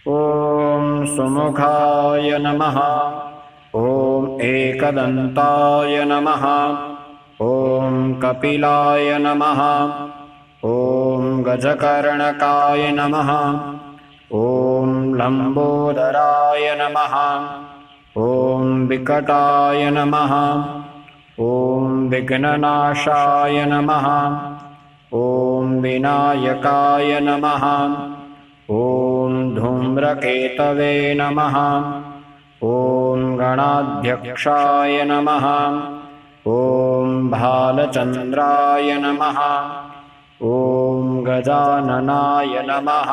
ॐ सुमुखाय नमः। ॐ एकदन्ताय नमः। ॐ कपिलाय नमः। ॐ गजकर्णकाय नमः। ॐ लम्बोदराय नमः। ॐ विकटाय नमः। ॐ विघ्ननाशाय नमः। ॐ विनायकाय नमः। ॐ धूम्रकेतवे नमः। ॐ गणाध्यक्षाय नमः। ॐ भालचन्द्राय नमः। ॐ गजाननाय नमः।